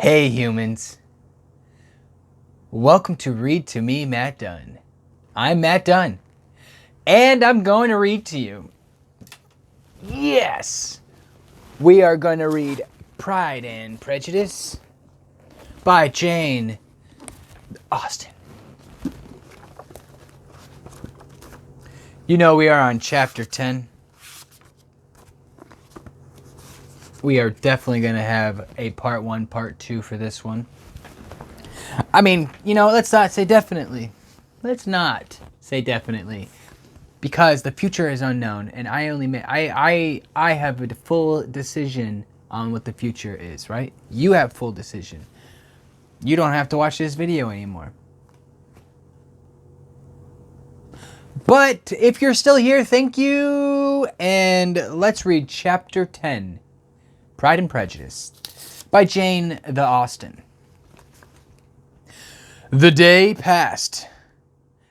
Hey humans, welcome to Read to Me, Matt Dunn. I'm Matt Dunn, and I'm going to read to you. Yes! We are going to read Pride and Prejudice by Jane Austen. You know we are on chapter 10. We are definitely going to have a part 1, part 2 for this one. I mean, let's not say definitely. Let's not say definitely. Because the future is unknown, and I have a full decision on what the future is, right? You have full decision. You don't have to watch this video anymore. But if you're still here, thank you. And let's read chapter 10, Pride and Prejudice, by Jane the Austen. The day passed,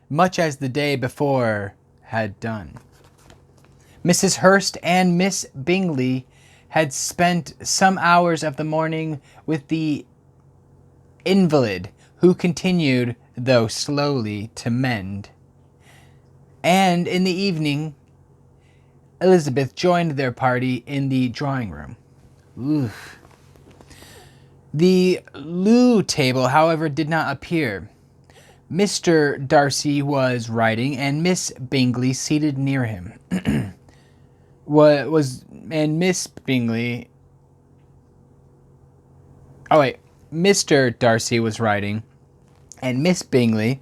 much as the day before had done. Mrs. Hurst and Miss Bingley had spent some hours of the morning with the invalid, who continued, though slowly, to mend. And in the evening, Elizabeth joined their party in the drawing room. Oof. The loo table, however, did not appear. Mr. Darcy was writing, and Miss Bingley seated near him. Mr. Darcy was writing, and Miss Bingley,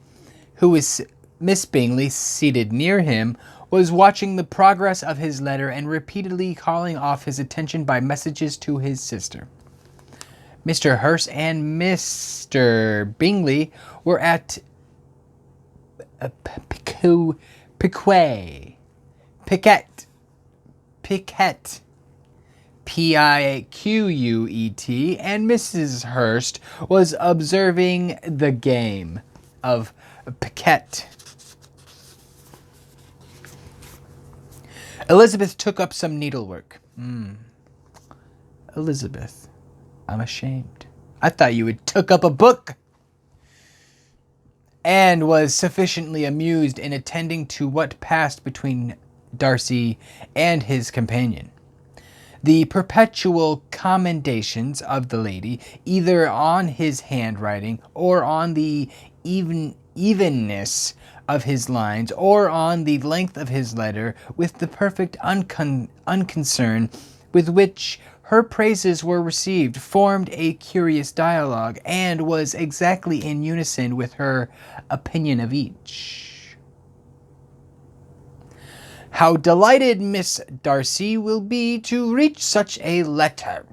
who was Miss Bingley seated near him, was watching the progress of his letter and repeatedly calling off his attention by messages to his sister. Mr. Hurst and Mr. Bingley were at Piquet, Piquet, and Mrs. Hurst was observing the game of piquet. Elizabeth took up some needlework. Elizabeth, I'm ashamed. I thought you had took up a book. And was sufficiently amused in attending to what passed between Darcy and his companion. The perpetual commendations of the lady, either on his handwriting, or on the evenness of his lines, or on the length of his letter, with the perfect unconcern with which her praises were received, formed a curious dialogue, and was exactly in unison with her opinion of each. How delighted Miss Darcy will be to reach such a letter.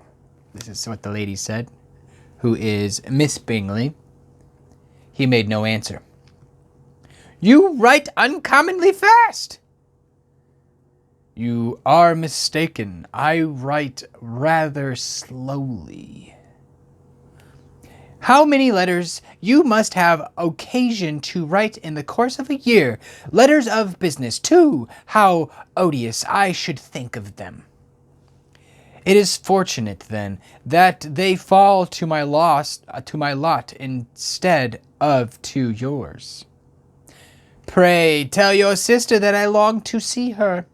This is what the lady said, who is Miss Bingley. He made no answer. You write uncommonly fast. You are mistaken. I write rather slowly. How many letters you must have occasion to write in the course of a year. Letters of business, too. How odious I should think of them. It is fortunate, then, that they fall to my lot instead of to yours. Pray tell your sister that I long to see her.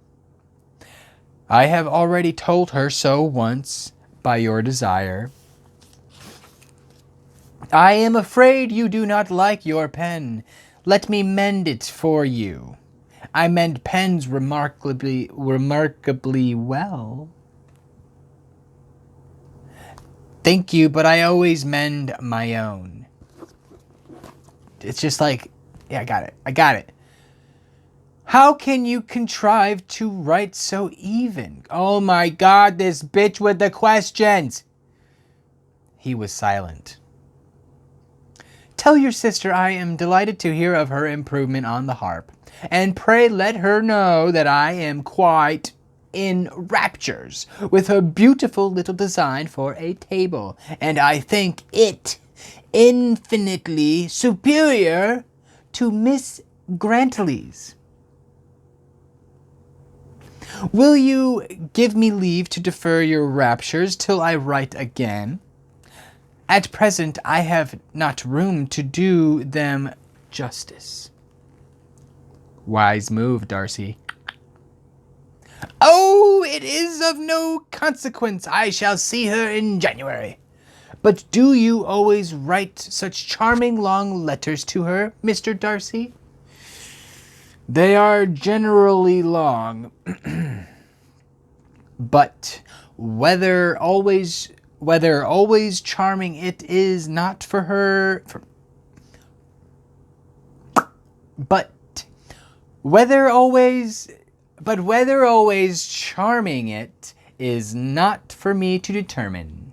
I have already told her so once, by your desire. I am afraid you do not like your pen. Let me mend it for you. I mend pens remarkably well. Thank you, but I always mend my own. It's just like, yeah, I got it. How can you contrive to write so even? Oh my God, this bitch with the questions. He was silent. Tell your sister I am delighted to hear of her improvement on the harp, and pray let her know that I am quite in raptures with her beautiful little design for a table, and I think it infinitely superior to Miss Grantley's. Will you give me leave to defer your raptures till I write again? At present, I have not room to do them justice. Wise move, Darcy. Oh, it is of no consequence. I shall see her in January. But do you always write such charming long letters to her, Mr. Darcy? They are generally long. But whether always charming it is not for her. But whether always charming it is not for me to determine.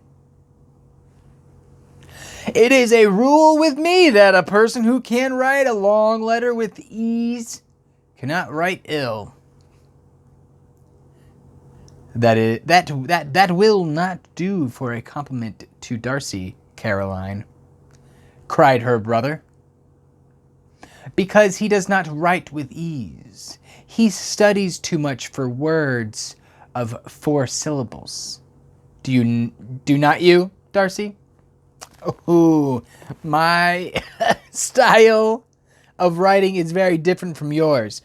It is a rule with me that a person who can write a long letter with ease cannot write ill. That will not do for a compliment to Darcy, Caroline, cried her brother. Because he does not write with ease. He studies too much for words of 4 syllables. Do not you, Darcy? Oh, my style of writing is very different from yours.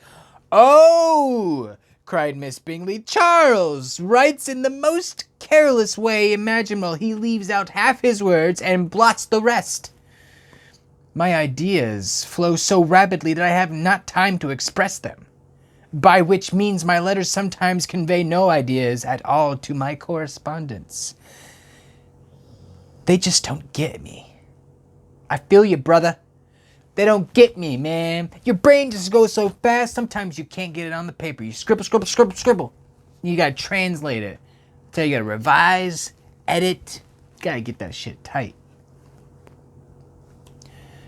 Oh, cried Miss Bingley, Charles writes in the most careless way imaginable. He leaves out half his words and blots the rest. My ideas flow so rapidly that I have not time to express them, by which means my letters sometimes convey no ideas at all to my correspondents. They just don't get me. I feel you, brother. They don't get me, man. Your brain just goes so fast, sometimes you can't get it on the paper. You scribble. You gotta translate it. So you gotta revise, edit. You gotta get that shit tight.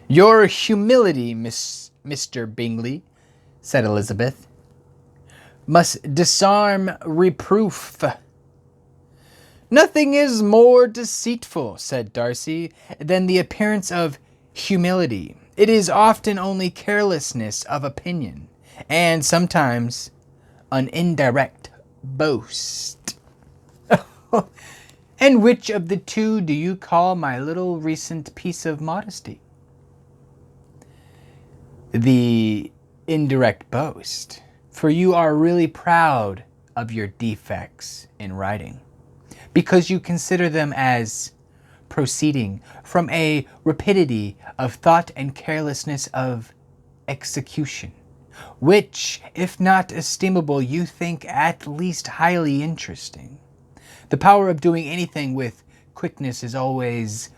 Your humility, Mr. Bingley, said Elizabeth, must disarm reproof. Nothing is more deceitful, said Darcy, than the appearance of humility. It is often only carelessness of opinion, and sometimes an indirect boast. And which of the two do you call my little recent piece of modesty? The indirect boast, for you are really proud of your defects in writing, because you consider them as proceeding from a rapidity of thought and carelessness of execution, which, if not estimable, you think at least highly interesting. The power of doing anything with quickness is always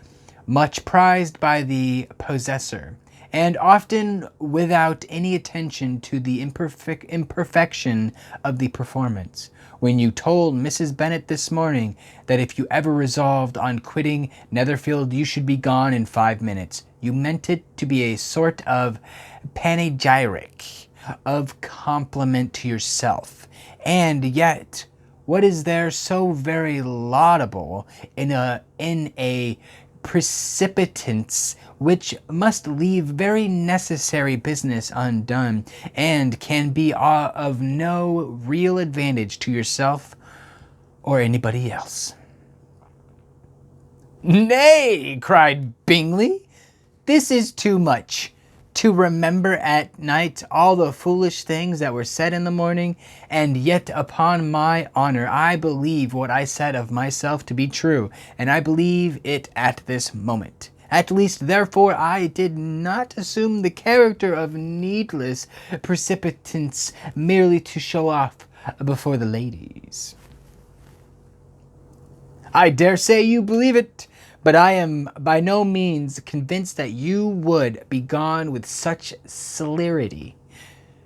much prized by the possessor, and often without any attention to the imperfection of the performance. When you told Mrs. Bennet this morning that if you ever resolved on quitting Netherfield you should be gone in 5 minutes, you meant it to be a sort of panegyric, of compliment to yourself. And yet, what is there so very laudable in a precipitance which must leave very necessary business undone, and can be of no real advantage to yourself or anybody else? Nay, cried Bingley, this is too much. To remember at night all the foolish things that were said in the morning, and yet upon my honor I believe what I said of myself to be true, and I believe it at this moment. At least, therefore, I did not assume the character of needless precipitance merely to show off before the ladies. I dare say you believe it, but I am by no means convinced that you would be gone with such celerity.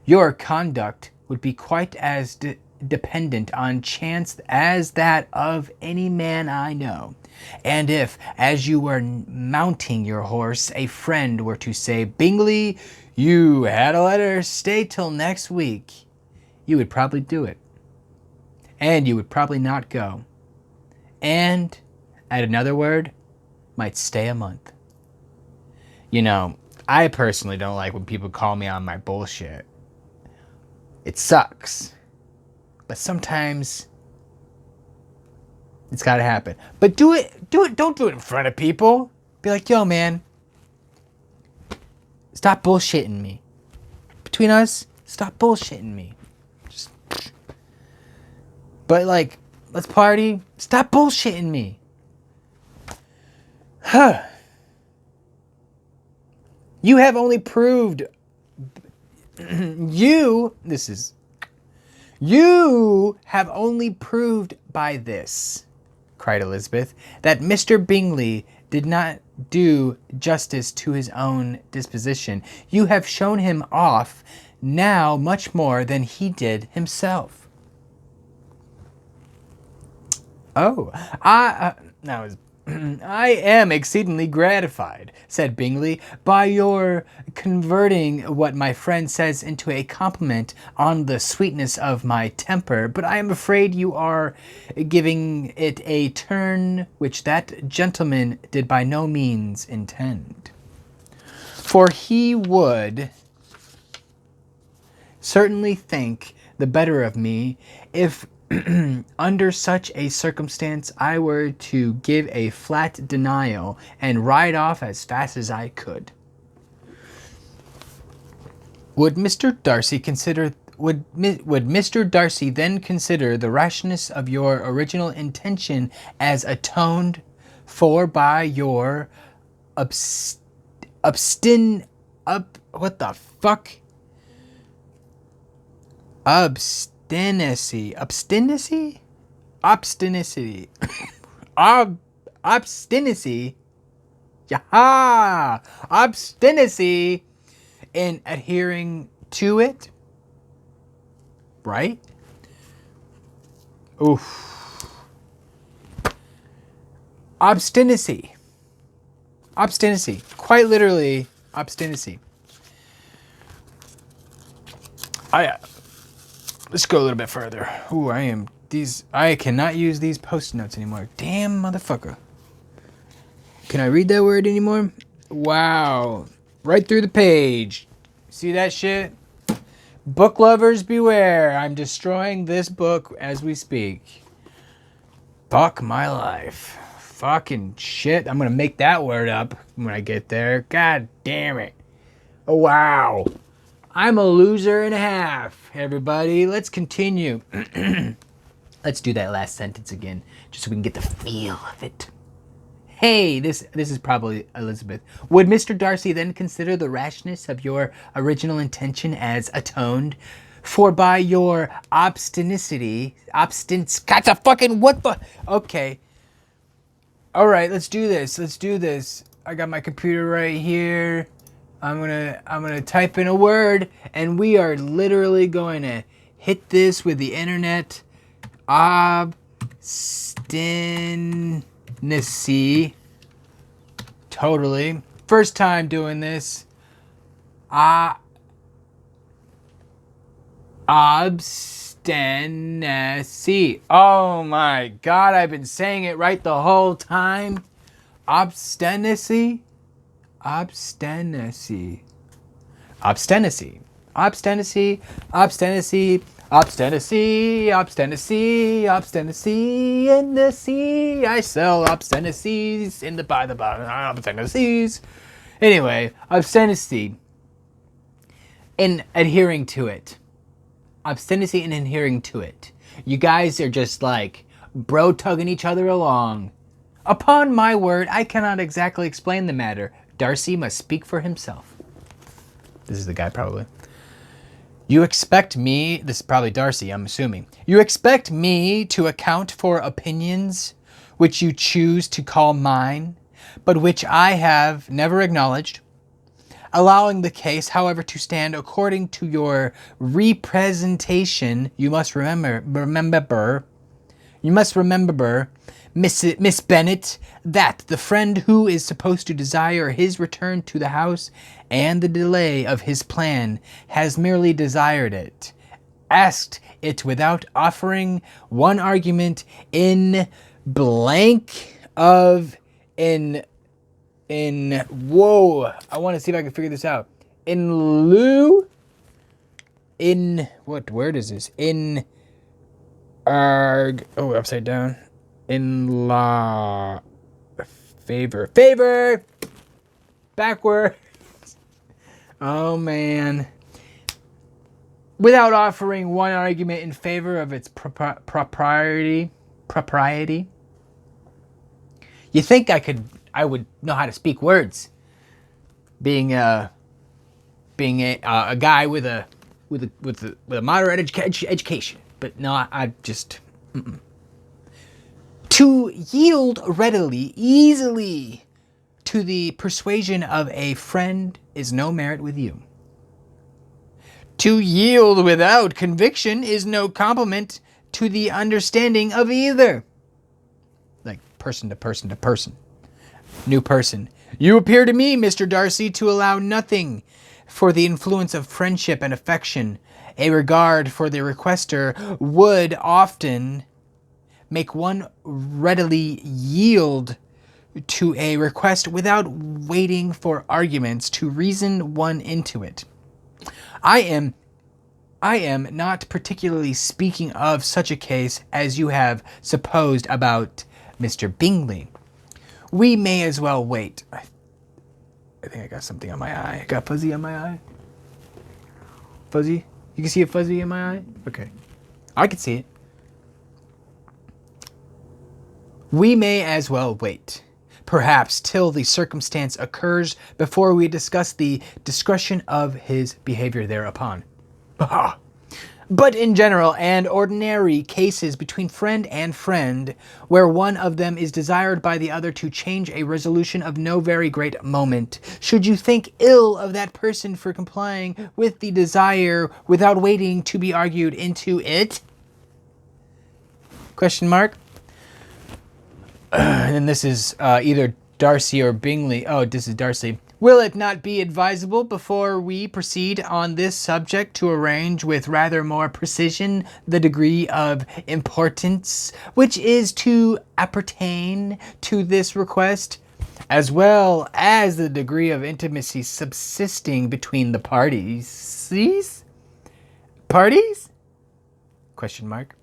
Your conduct would be quite as dependent on chance as that of any man I know. And if, as you were mounting your horse, a friend were to say, Bingley, you had a letter, stay till next week, you would probably do it. And you would probably not go. And, at another word, might stay a month. You know, I personally don't like when people call me on my bullshit. It sucks. But sometimes It's got to happen. But do it. Don't do it in front of people. Be like, yo, man. Stop bullshitting me. Between us, stop bullshitting me. Just. But like, let's party. Stop bullshitting me. Huh. You have only proved. You have only proved by this, cried Elizabeth, that Mr. Bingley did not do justice to his own disposition. You have shown him off now much more than he did himself. Oh, I am exceedingly gratified, said Bingley, by your converting what my friend says into a compliment on the sweetness of my temper, but I am afraid you are giving it a turn which that gentleman did by no means intend. For he would certainly think the better of me if under such a circumstance I were to give a flat denial and ride off as fast as I could. Would Mr. Darcy then consider the rashness of your original intention as atoned for by your obstinacy? Yaha! Obstinacy in adhering to it. Right? Oof. Obstinacy. Quite literally, obstinacy. Let's go a little bit further. Ooh, I cannot use these post-it notes anymore. Damn motherfucker. Can I read that word anymore? Wow. Right through the page. See that shit? Book lovers beware. I'm destroying this book as we speak. Fuck my life. Fucking shit. I'm gonna make that word up when I get there. God damn it. Oh, wow. I'm a loser and a half, everybody. Let's continue. Let's do that last sentence again, just so we can get the feel of it. Hey, this is probably Elizabeth. Would Mr. Darcy then consider the rashness of your original intention as atoned for by your obstinacy? Okay. All right, let's do this. I got my computer right here. I'm gonna type in a word, and we are literally going to hit this with the internet. Obstinacy. Totally. First time doing this. Obstinacy. Oh my God, I've been saying it right the whole time. Obstinacy. Obstinacy. Obstinacy. Obstinacy. Obstinacy. Obstinacy. Obstinacy. Obstinacy. In the sea. I sell obstinacies in the by the obstinacies. Anyway, obstinacy. In adhering to it. Obstinacy in adhering to it. You guys are just like bro tugging each other along. Upon my word, I cannot exactly explain the matter. Darcy must speak for himself. This is the guy probably. You expect me, this is probably Darcy, I'm assuming. You expect me to account for opinions which you choose to call mine, but which I have never acknowledged. Allowing the case, however, to stand according to your representation, you must remember, Miss Bennet, that the friend who is supposed to desire his return to the house and the delay of his plan has merely desired it, asked it without offering one argument in blank of whoa, I want to see if I can figure this out. What word is this? Upside down. In law. Favor. Backward. Oh, man. Without offering one argument in favor of its propriety. You think I would know how to speak words, being a guy with a moderate education, but no, I just to yield readily, easily to the persuasion of a friend is no merit with you. To yield without conviction is no compliment to the understanding of either. Like person to person to person. New person. You appear to me, Mr. Darcy, to allow nothing for the influence of friendship and affection. A regard for the requester would often make one readily yield to a request without waiting for arguments to reason one into it. I am not particularly speaking of such a case as you have supposed about Mr. Bingley. We may as well wait. I think I got something on my eye. I got fuzzy on my eye. Fuzzy? You can see a fuzzy in my eye? Okay. I can see it. We may as well wait, perhaps till the circumstance occurs before we discuss the discretion of his behavior thereupon. But in general and ordinary cases between friend and friend, where one of them is desired by the other to change a resolution of no very great moment, should you think ill of that person for complying with the desire without waiting to be argued into it? Question mark. And this is either Darcy or Bingley. Oh, this is Darcy. Will it not be advisable before we proceed on this subject to arrange with rather more precision the degree of importance which is to appertain to this request, as well as the degree of intimacy subsisting between the parties? Parties? Question mark.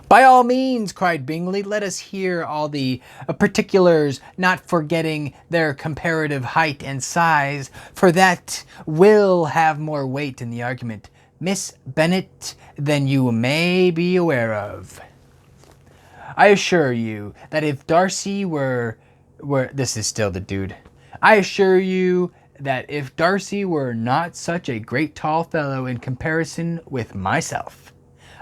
By all means, cried Bingley, let us hear all the particulars, not forgetting their comparative height and size, for that will have more weight in the argument, Miss Bennet, than you may be aware of. I assure you that if Darcy were this is still the dude. I assure you that if Darcy were not such a great tall fellow in comparison with myself,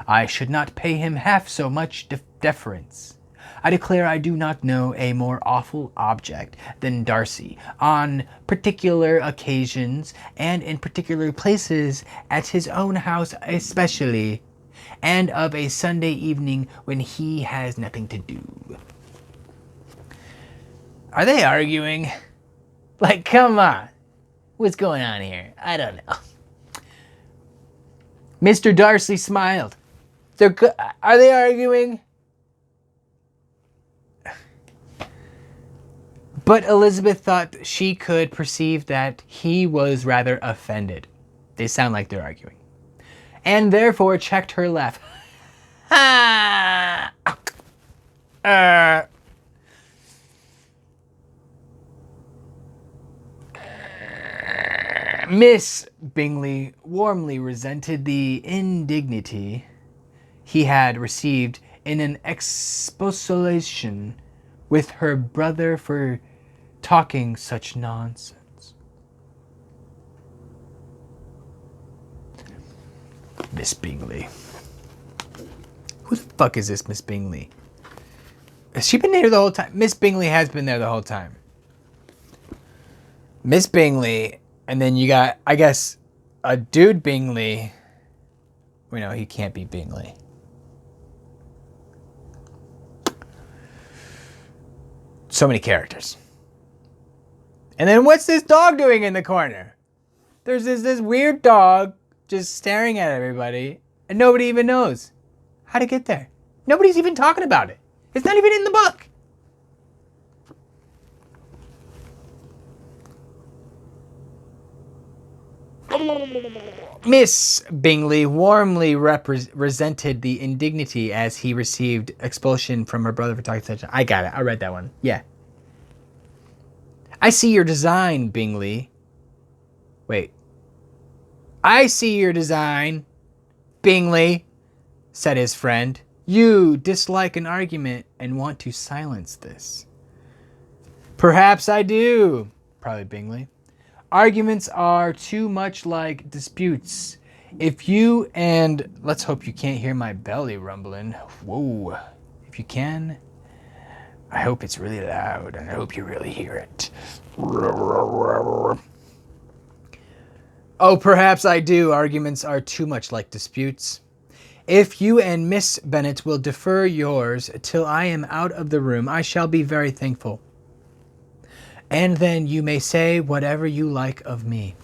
I should not pay him half so much deference. I declare I do not know a more awful object than Darcy, on particular occasions and in particular places, at his own house especially, and of a Sunday evening when he has nothing to do. Are they arguing? Like, come on. What's going on here? I don't know. Mr. Darcy smiled. Are they arguing? But Elizabeth thought she could perceive that he was rather offended. They sound like they're arguing. And therefore checked her laugh. Miss Bingley warmly resented the indignity he had received in an expostulation with her brother for talking such nonsense. Miss Bingley. Who the fuck is this Miss Bingley? Has she been there the whole time? Miss Bingley has been there the whole time. Miss Bingley, and then you got, I guess, a dude Bingley. We know he can't be Bingley. So many characters. And then what's this dog doing in the corner? There's this weird dog just staring at everybody, and nobody even knows how to get there. Nobody's even talking about it. It's not even in the book. Miss Bingley warmly resented the indignity as he received expulsion from her brother for talking such. I got it. I read that one. Yeah. I see your design, Bingley. Wait. I see your design, Bingley, said his friend. You dislike an argument and want to silence this. Perhaps I do, probably Bingley. Arguments are too much like disputes. If you and... Let's hope you can't hear my belly rumbling. Whoa. If you can, I hope it's really loud, and I hope you really hear it. Oh, perhaps I do. Arguments are too much like disputes. If you and Miss Bennet will defer yours till I am out of the room, I shall be very thankful. And then you may say whatever you like of me.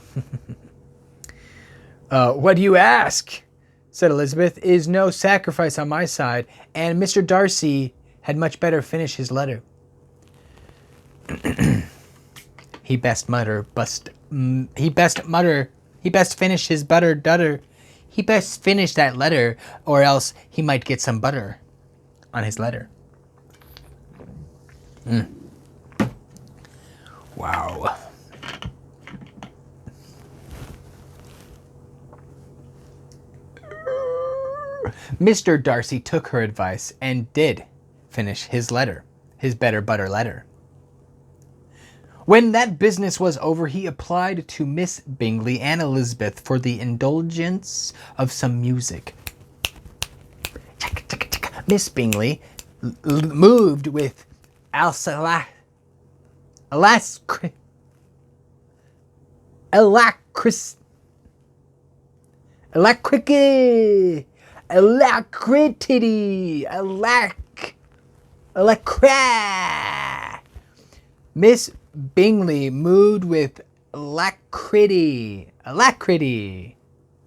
What do you ask? Said Elizabeth. Is no sacrifice on my side, and Mr. Darcy had much better finish his letter. He best finish his butter. He best finish that letter, or else he might get some butter on his letter. Wow. Mr. Darcy took her advice and did finish his letter, his better butter letter. When that business was over, he applied to Miss Bingley and Elizabeth for the indulgence of some music. Miss Bingley, moved with alacrity, Miss Bingley moved with alacrity.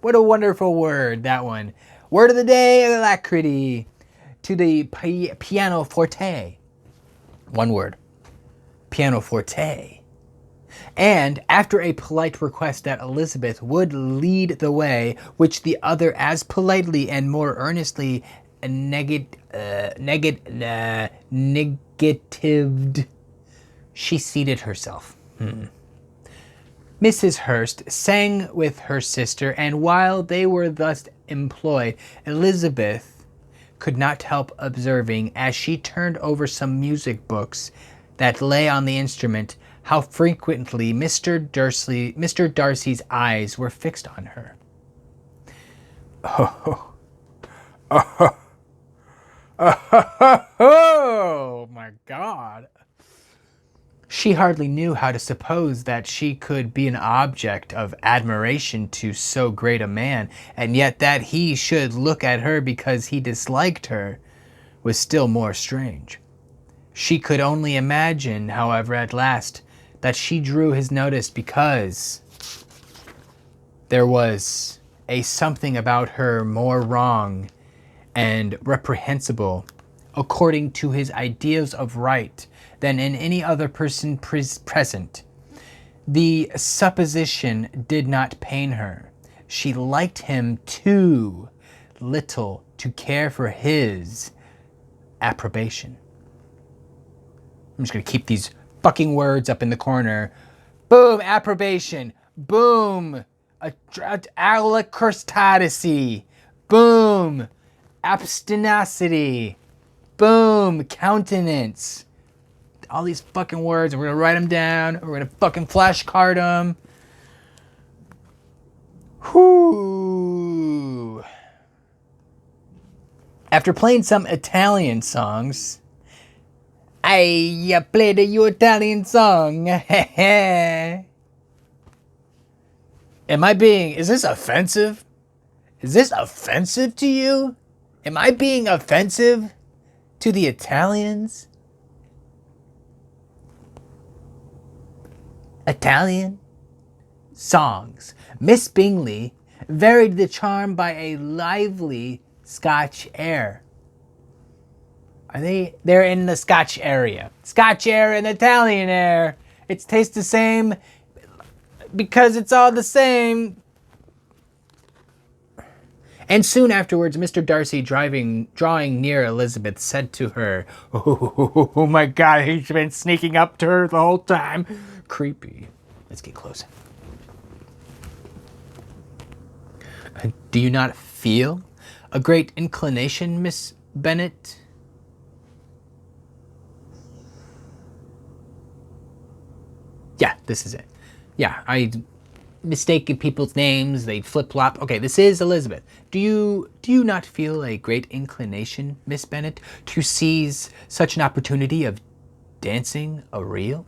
What a wonderful word, that one. Word of the day, alacrity. To the pianoforte. One word. Pianoforte. And after a polite request that Elizabeth would lead the way, which the other as politely and more earnestly negatived, she seated herself. Mrs. Hurst sang with her sister, and while they were thus employed, Elizabeth could not help observing, as she turned over some music books that lay on the instrument, how frequently Mr. Darcy's eyes were fixed on her. Oh my God. She hardly knew how to suppose that she could be an object of admiration to so great a man, and yet that he should look at her because he disliked her was still more strange. She could only imagine, however, at last, that she drew his notice because there was a something about her more wrong and reprehensible, according to his ideas of right, than in any other person present. The supposition did not pain her. She liked him too little to care for his approbation. I'm just going to keep these fucking words up in the corner. Boom, approbation. Boom, alacrity. Boom, obstinacy. Boom, countenance. All these fucking words, and we're gonna write them down. We're gonna fucking flashcard them. Whoo. After playing some Italian songs, I played a Italian song. Is this offensive? Is this offensive to you? Am I being offensive to the Italians? Italian songs. Miss Bingley varied the charm by a lively Scotch air. They're in the Scotch area. Scotch air and Italian air. It tastes the same because it's all the same. And soon afterwards, Mr. Darcy, drawing near Elizabeth, said to her, "Oh my God, he's been sneaking up to her the whole time. Creepy." Let's get close. "Do you not feel a great inclination, Miss Bennet?" Yeah, this is it. Yeah, I mistaken people's names. They flip flop. Okay, this is Elizabeth. Do you not feel a great inclination, Miss Bennet, to seize such an opportunity of dancing a reel?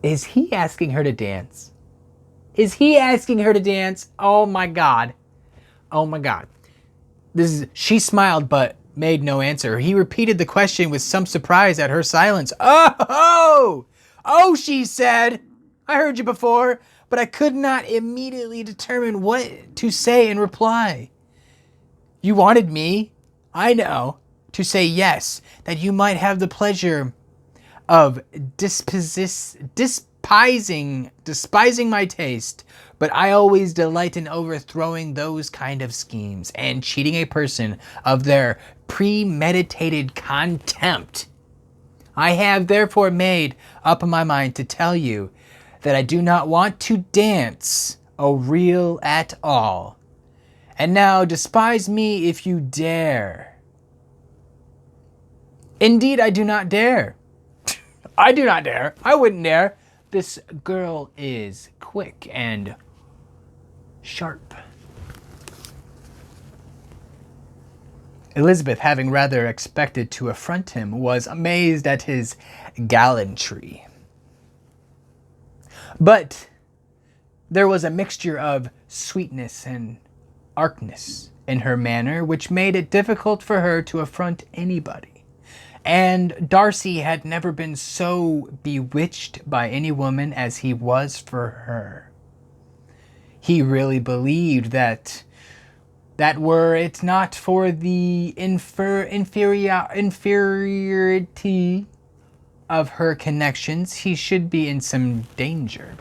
Is he asking her to dance? Is he asking her to dance? Oh my God. Oh my God. She smiled but made no answer. He repeated the question with some surprise at her silence. Oh, she said. "I heard you before, but I could not immediately determine what to say in reply. You wanted me, I know, to say yes, that you might have the pleasure of despising my taste, but I always delight in overthrowing those kind of schemes and cheating a person of their premeditated contempt. I have therefore made up my mind to tell you that I do not want to dance a reel at all. And now despise me if you dare." "Indeed, I do not dare." "I do not dare. I wouldn't dare. This girl is quick and sharp." Elizabeth, having rather expected to affront him, was amazed at his gallantry. But there was a mixture of sweetness and archness in her manner which made it difficult for her to affront anybody. And Darcy had never been so bewitched by any woman as he was for her. He really believed that were it not for the inferiority of her connections, he should be in some danger.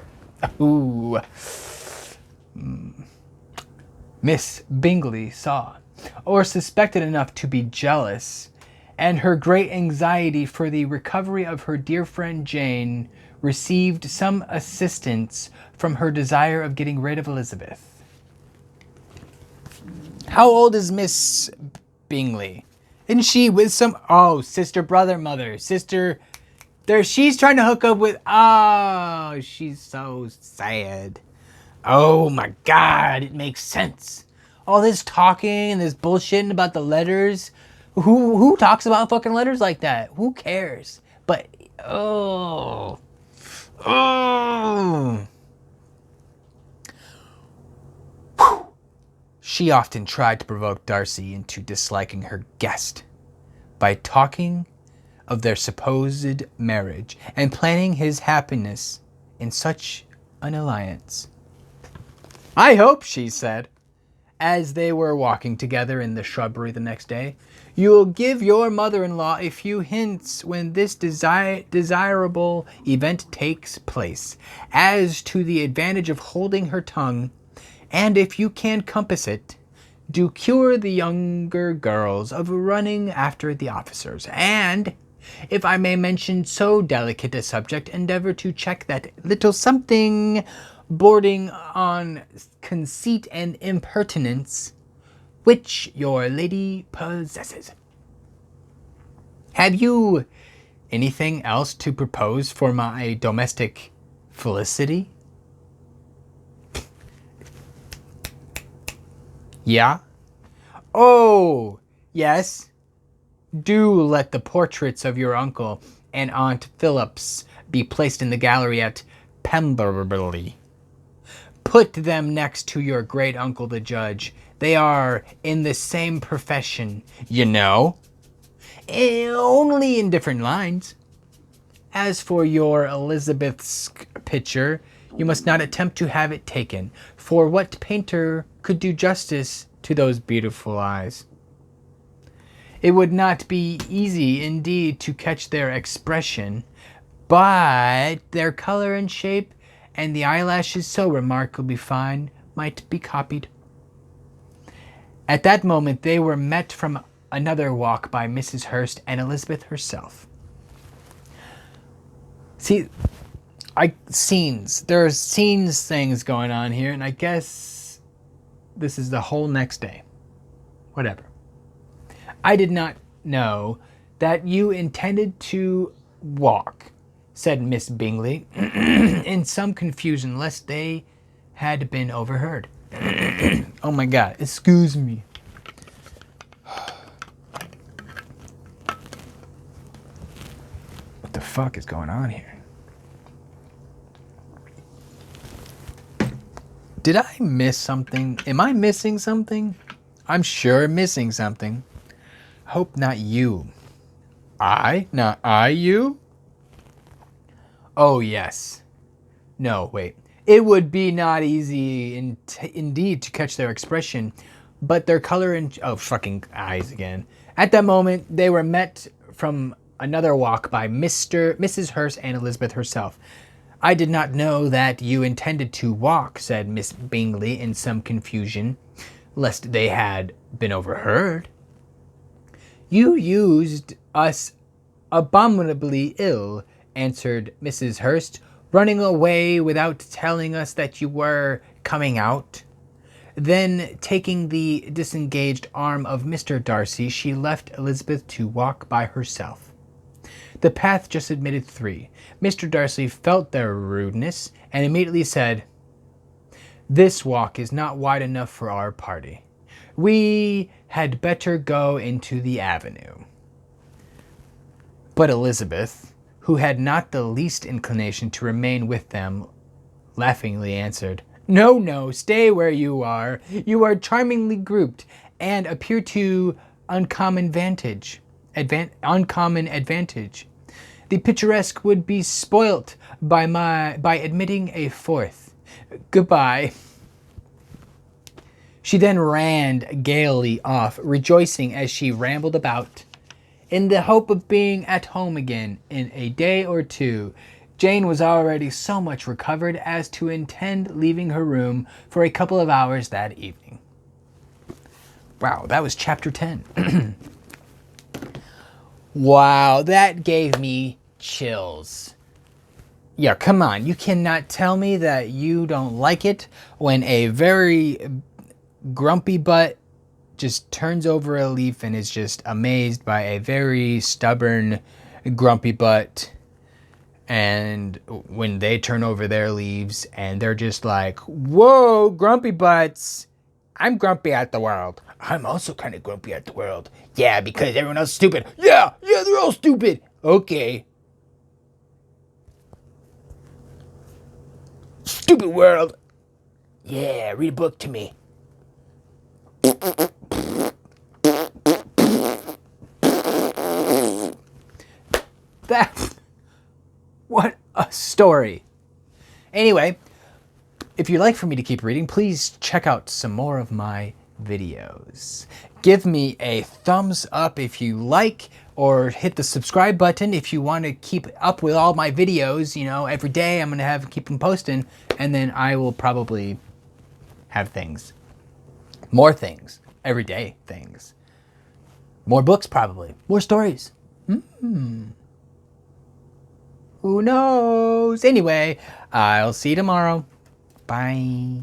Ooh. Miss Bingley saw, or suspected enough to be jealous, and her great anxiety for the recovery of her dear friend Jane received some assistance from her desire of getting rid of Elizabeth. "How old is Miss Bingley? Isn't she with some..." "Oh, sister, brother, mother, sister. There, she's trying to hook up with..." "Oh, she's so sad. Oh my God, it makes sense. All this talking and this bullshitting about the letters. Who talks about fucking letters like that? Who cares? But, oh. She often tried to provoke Darcy into disliking her guest by talking of their supposed marriage and planning his happiness in such an alliance. "I hope," she said, as they were walking together in the shrubbery the next day, "you will give your mother-in-law a few hints when this desirable event takes place, as to the advantage of holding her tongue, and if you can compass it, do cure the younger girls of running after the officers, and, if I may mention so delicate a subject, endeavour to check that little something bordering on conceit and impertinence which your lady possesses. Have you anything else to propose for my domestic felicity?" "Yeah? Oh, yes. Do let the portraits of your uncle and Aunt Phillips be placed in the gallery at Pemberley. Put them next to your great uncle the judge. They are in the same profession, you know. Only in different lines. As for your Elizabeth's picture, you must not attempt to have it taken, for what painter could do justice to those beautiful eyes? It would not be easy indeed to catch their expression, but their color and shape and the eyelashes so remarkably fine might be copied. At that moment they were met from another walk by Mrs. Hurst and Elizabeth herself. See, there's scenes things going on here, and I guess this is the whole next day. Whatever. I did not know that you intended to walk, said Miss Bingley, in some confusion lest they had been overheard. Oh my God, excuse me. What the fuck is going on here? Did I miss something? Am I missing something? I'm sure missing something. Hope not you. I? Not I, you? Oh, yes. No, wait. It would be not easy indeed to catch their expression, but their color and... Oh, fucking eyes again. At that moment, they were met from another walk by Mrs. Hurst and Elizabeth herself. I did not know that you intended to walk, said Miss Bingley in some confusion, lest they had been overheard. You used us abominably ill, answered Mrs. Hurst, running away without telling us that you were coming out. Then, taking the disengaged arm of Mr. Darcy, she left Elizabeth to walk by herself. The path just admitted 3. Mr. Darcy felt their rudeness and immediately said, "This walk is not wide enough for our party. We had better go into the avenue." But Elizabeth, who had not the least inclination to remain with them, laughingly answered, "No, no, stay where you are. You are charmingly grouped and appear to uncommon advantage. The picturesque would be spoilt by admitting a 4th. Goodbye." She then ran gaily off, rejoicing as she rambled about, in the hope of being at home again in a day or 2. Jane was already so much recovered as to intend leaving her room for a couple of hours that evening. Wow, that was chapter 10. Wow, that gave me chills. Yeah, come on. You cannot tell me that you don't like it when a very grumpy butt just turns over a leaf and is just amazed by a very stubborn grumpy butt. And when they turn over their leaves and they're just like, "Whoa, grumpy butts. I'm grumpy at the world. I'm also kind of grumpy at the world. Yeah, because everyone else is stupid. Yeah, they're all stupid. Okay. Stupid world. Yeah, read a book to me." What a story. Anyway, if you'd like for me to keep reading, please check out some more of my videos. Give me a thumbs up if you like, or hit the subscribe button if you want to keep up with all my videos. You know, every day I'm going to keep them posting, and then I will probably have things. More things. Everyday things. More books probably. More stories. Who knows? Anyway, I'll see you tomorrow. Bye.